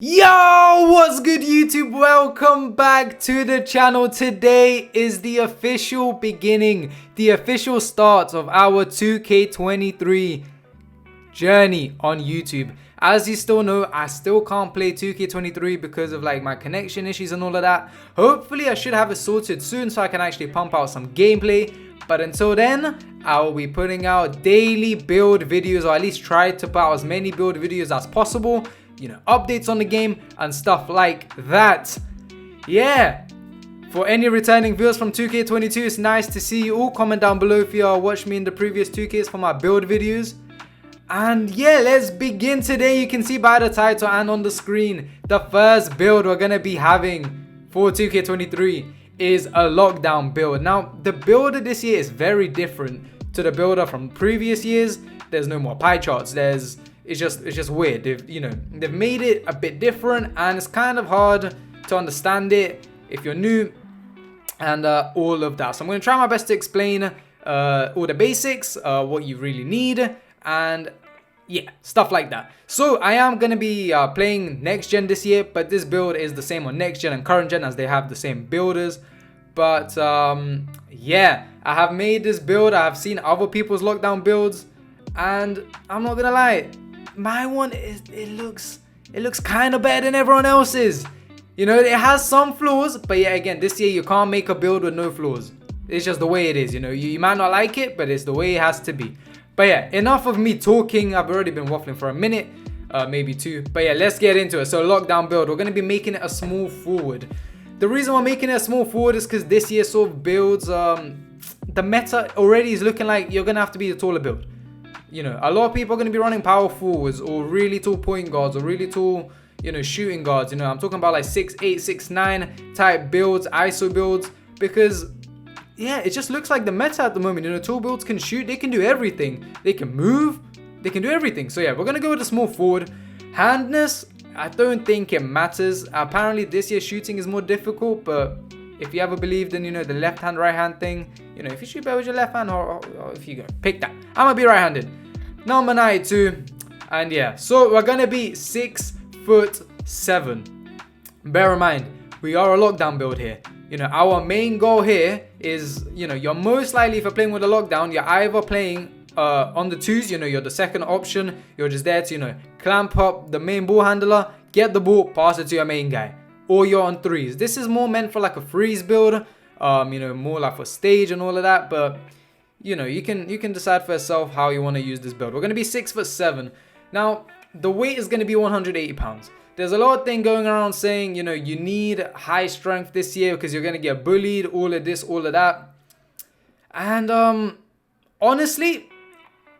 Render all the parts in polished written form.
Yo, what's good YouTube? Welcome back to the channel. Today is the official beginning, the official start of our 2K23 journey on YouTube. As you still know, I still can't play 2K23 because of like my connection issues and all of that. Hopefully I should have it sorted soon so I can actually pump out some gameplay. But until then, I will be putting out daily build videos, or at least try to put out as many build videos as possible. You know, updates on the game and stuff like that. Yeah, for any returning viewers from 2K22, it's nice to see you all. Comment down below if you watched me in the previous 2Ks for my build videos. And yeah, let's begin today. You can see by the title and on the screen, the first build we're gonna be having for 2K23 is a lockdown build. Now, the builder this year is very different to the builder from previous years. There's no more pie charts. It's just weird. They've made it a bit different, and it's kind of hard to understand it if you're new and all of that. So I'm going to try my best to explain all the basics, what you really need, and yeah, stuff like that. So I am going to be playing next gen this year, but this build is the same on next gen and current gen as they have the same builders. But yeah, I have made this build. I have seen other people's lockdown builds, and I'm not gonna lie, my one it looks kind of better than everyone else's. You know, it has some flaws, but yeah, again, this year you can't make a build with no flaws. It's just the way it is. You know, you might not like it, but it's the way it has to be. But yeah, enough of me talking. I've already been waffling for a minute, maybe two. But yeah, let's get into it. So lockdown build, we're gonna be making it a small forward. The reason we're making it a small forward is because this year sort of builds, the meta already is looking like you're gonna have to be a taller build. You know, a lot of people are going to be running power forwards or really tall point guards or really tall, you know, shooting guards. You know, I'm talking about like 6'8", 6'9" type builds, ISO builds, because yeah, it just looks like the meta at the moment. You know, tall builds can shoot, they can do everything. They can move, they can do everything. So yeah, we're going to go with a small forward. Handness, I don't think it matters. Apparently this year shooting is more difficult, but if you ever believed in, you know, the left hand, right hand thing, you know, if you shoot better with your left hand, or if you go, pick that. I'm gonna be right handed. Number 92. And yeah, so we're gonna be 6'7". Bear in mind, we are a lockdown build here. You know, our main goal here is, you know, you're most likely, if you're playing with a lockdown, you're either playing on the twos, you know, you're the second option. You're just there to, you know, clamp up the main ball handler, get the ball, pass it to your main guy. Or you're on threes. This is more meant for like a freeze build, you know, more like for stage and all of that. But you know, you can decide for yourself how you want to use this build. We're going to be 6'7". Now the weight is going to be 180 pounds. There's a lot of thing going around saying, you know, you need high strength this year because you're going to get bullied, all of this, all of that. And honestly,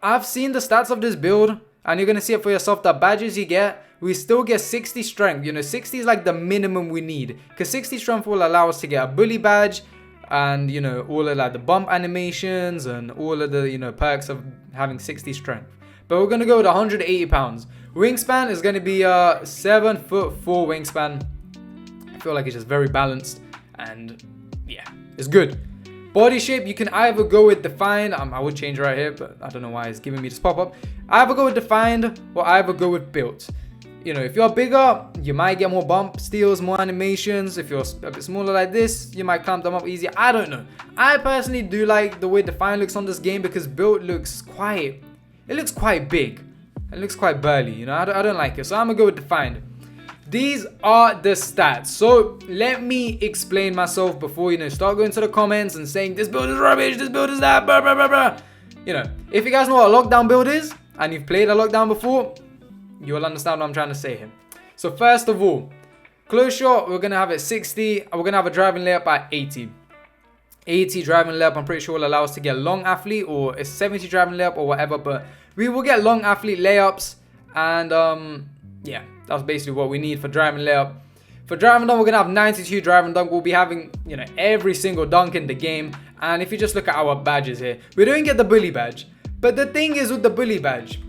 I've seen the stats of this build, and you're going to see it for yourself. The badges you get, we still get 60 strength. You know, 60 is like the minimum we need, because 60 strength will allow us to get a bully badge, and you know, all of like the bump animations and all of the, you know, perks of having 60 strength. But we're gonna go with 180 pounds. Wingspan is gonna be 7'4" wingspan. I feel like it's just very balanced, and yeah, it's good. Body shape, you can either go with defined. I would change right here, but I don't know why it's giving me this pop-up. Either go with defined or either go with built. You know, if you're bigger, you might get more bump steals, more animations. If you're a bit smaller like this, you might clamp them up easier. I don't know. I personally do like the way Define looks on this game, because built looks quite big. It looks quite burly, you know. I don't like it. So I'm gonna go with Defined. These are the stats. So let me explain myself before, you know, start going to the comments and saying this build is rubbish, this build is that, blah, blah, blah, blah. You know, if you guys know what a lockdown build is and you've played a lockdown before, you will understand what I'm trying to say here. So first of all, close shot, we're going to have it 60. We're going to have a driving layup at 80. 80 driving layup, I'm pretty sure will allow us to get long athlete, or a 70 driving layup or whatever. But we will get long athlete layups. And yeah, that's basically what we need for driving layup. For driving dunk, we're going to have 92 driving dunk. We'll be having, you know, every single dunk in the game. And if you just look at our badges here, we don't get the bully badge. But the thing is with the bully badge,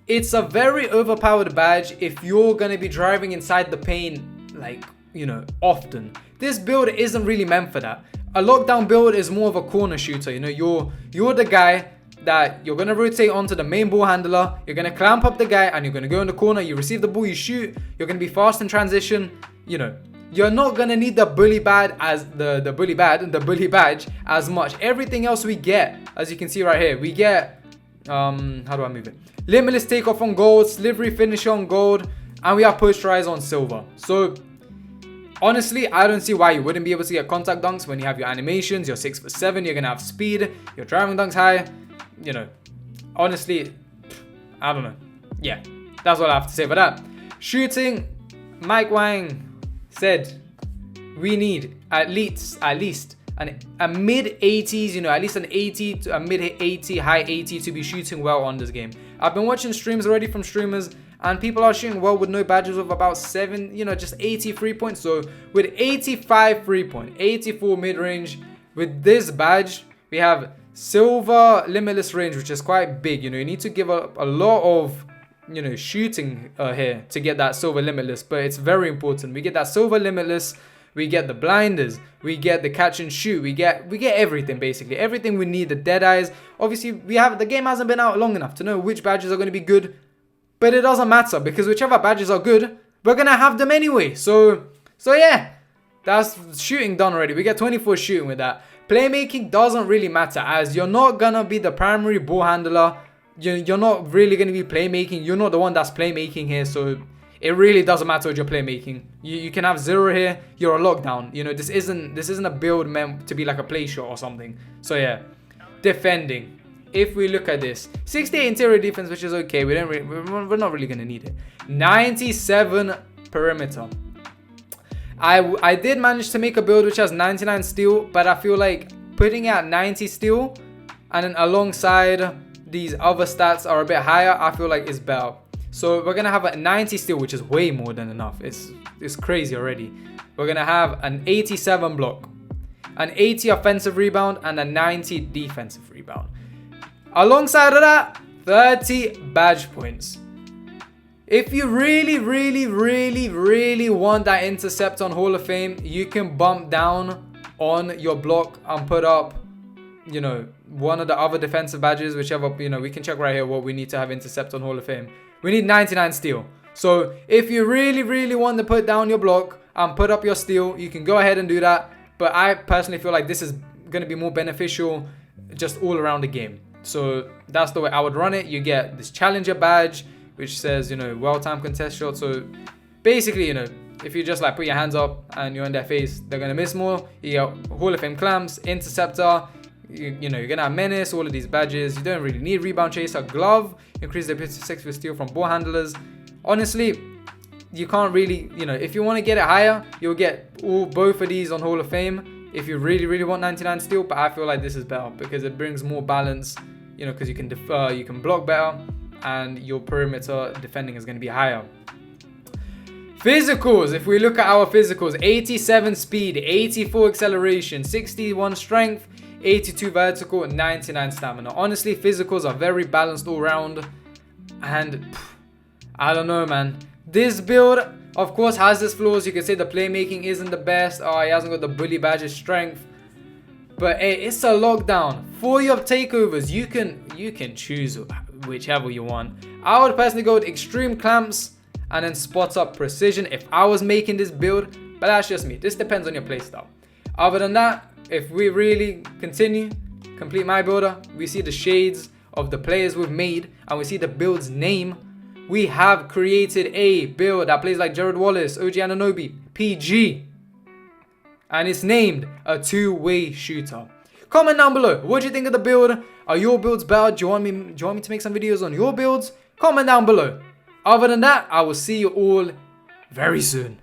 it's a very overpowered badge if you're going to be driving inside the paint, like, you know, often. This build isn't really meant for that. A lockdown build is more of a corner shooter. You know, you're the guy that you're going to rotate onto the main ball handler, you're going to clamp up the guy, and you're going to go in the corner, you receive the ball, you shoot, you're going to be fast in transition, you know. You're not going to need the bully badge as the bully badge as much. Everything else we get, as you can see right here, we get, how do I move it? Limitless takeoff on gold, slivery finisher on gold, and we have posterize on silver. So honestly, I don't see why you wouldn't be able to get contact dunks when you have your animations, you're 6'7", you're going to have speed, your driving dunks high. You know, honestly, I don't know. Yeah, that's what I have to say for that. Shooting, Mike Wang said we need at least a mid 80s, you know, at least an 80 to a mid 80, high 80 to be shooting well on this game. I've been watching streams already from streamers, and people are shooting well with no badges of about 7, you know, just 83 points. So with 85 3-point, 84 mid-range, with this badge, we have silver limitless range, which is quite big. You know, you need to give up a lot of, you know, shooting here to get that silver limitless, but it's very important. We get that silver limitless, we get the blinders, we get the catch and shoot, we get everything, basically everything we need. The dead eyes, obviously the game hasn't been out long enough to know which badges are going to be good, but it doesn't matter because whichever badges are good, we're gonna have them anyway. So yeah, that's shooting done already. We get 24 shooting with that. Playmaking doesn't really matter, as you're not gonna be the primary ball handler. You're not really gonna be playmaking. You're not the one that's playmaking here, so it really doesn't matter what you're playmaking. You can have 0 here. You're a lockdown. You know, this isn't a build meant to be like a play shot or something. So yeah, defending. If we look at this, 68 interior defense, which is okay. We're not really gonna need it. 97 perimeter. I did manage to make a build which has 99 steal, but I feel like putting out 90 steal and then alongside these other stats are a bit higher, I feel like it's better. So we're gonna have a 90 steal, which is way more than enough. It's crazy already. We're gonna have an 87 block, an 80 offensive rebound, and a 90 defensive rebound. Alongside of that, 30 badge points. If you really want that intercept on Hall of Fame, you can bump down on your block and put up, you know, one of the other defensive badges, whichever, you know, we can check right here what we need to have intercept on Hall of Fame. We need 99 steal. So if you really want to put down your block and put up your steal, you can go ahead and do that. But I personally feel like this is going to be more beneficial just all around the game. So that's the way I would run it. You get this challenger badge, which says, you know, well-timed contest shot. So basically, you know, if you just like put your hands up and you're in their face, they're going to miss more. You get Hall of Fame clamps, interceptor, you know, you're going to have menace, all of these badges. You don't really need rebound chaser, glove, increase the ability to 6 with steal from ball handlers. Honestly, you can't really, you know, if you want to get it higher, you'll get both of these on Hall of Fame if you really want 99 steal. But I feel like this is better because it brings more balance, you know, because you can defer, you can block better, and your perimeter defending is going to be higher. Physicals, if we look at our physicals, 87 speed, 84 acceleration, 61 strength, 82 vertical, and 99 stamina. Honestly, physicals are very balanced all round, and I don't know, man. This build, of course, has its flaws. You can say the playmaking isn't the best. Oh, he hasn't got the bully badge's strength. But hey, it's a lockdown. For your takeovers, you can choose whichever you want. I would personally go with extreme clamps and then spot up precision if I was making this build, but that's just me. This depends on your playstyle. Other than that, if we really complete my builder, we see the shades of the players we've made and we see the build's name. We have created a build that plays like Jared Wallace, OG Anunoby, PG, and it's named a two-way shooter. Comment down below, what do you think of the build? Are your builds better? Do you want me to make some videos on your builds? Comment down below. Other than that, I will see you all very soon.